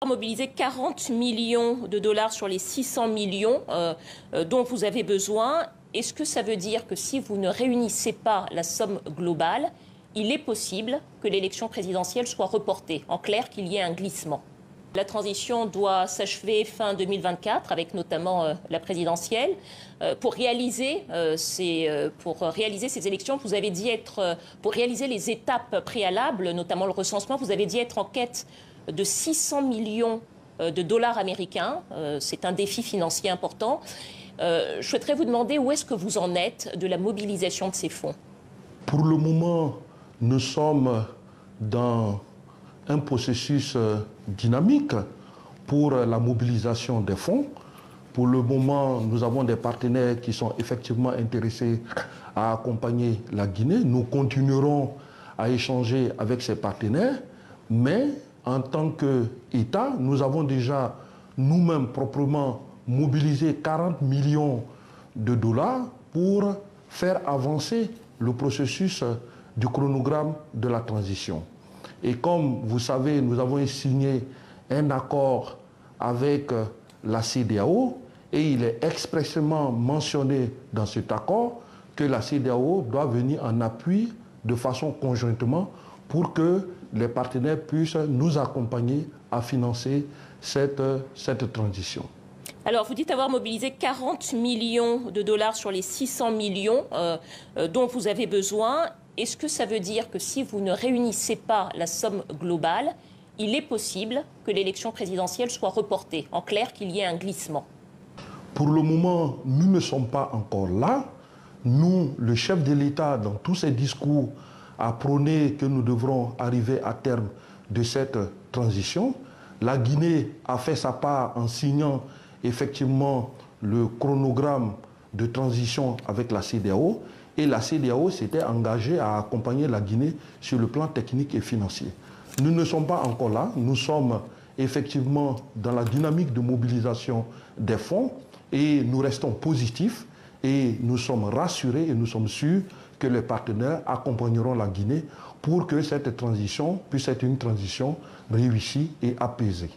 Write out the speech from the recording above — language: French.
Mobiliser 40 millions de dollars sur les 600 millions dont vous avez besoin. Est-ce que ça veut dire que si vous ne réunissez pas la somme globale, il est possible que l'élection présidentielle soit reportée? En clair, qu'il y ait un glissement. La transition doit s'achever fin 2024, avec notamment la présidentielle. Pour réaliser ces élections, vous avez dit pour réaliser les étapes préalables, notamment le recensement, vous avez dit être en quête de 600 millions de dollars américains. C'est un défi financier important. Je souhaiterais vous demander où est-ce que vous en êtes de la mobilisation de ces fonds. Pour le moment, nous sommes dans un processus dynamique pour la mobilisation des fonds. Pour le moment, nous avons des partenaires qui sont effectivement intéressés à accompagner la Guinée. Nous continuerons à échanger avec ces partenaires, mais en tant qu'État, nous avons déjà nous-mêmes proprement mobilisé 40 millions de dollars pour faire avancer le processus du chronogramme de la transition. Et comme vous savez, nous avons signé un accord avec la CEDEAO et il est expressément mentionné dans cet accord que la CEDEAO doit venir en appui de façon conjointement pour que les partenaires puissent nous accompagner à financer cette transition. Alors, vous dites avoir mobilisé 40 millions de dollars sur les 600 millions dont vous avez besoin. Est-ce que ça veut dire que si vous ne réunissez pas la somme globale, il est possible que l'élection présidentielle soit reportée? En clair, qu'il y ait un glissement. Pour le moment, nous ne sommes pas encore là. Nous, le chef de l'État, dans tous ses discours, a prôné que nous devrons arriver à terme de cette transition. La Guinée a fait sa part en signant effectivement le chronogramme de transition avec la CEDEAO et la CEDEAO s'était engagée à accompagner la Guinée sur le plan technique et financier. Nous ne sommes pas encore là, nous sommes effectivement dans la dynamique de mobilisation des fonds et nous restons positifs et nous sommes rassurés et nous sommes sûrs que les partenaires accompagneront la Guinée pour que cette transition puisse être une transition réussie et apaisée.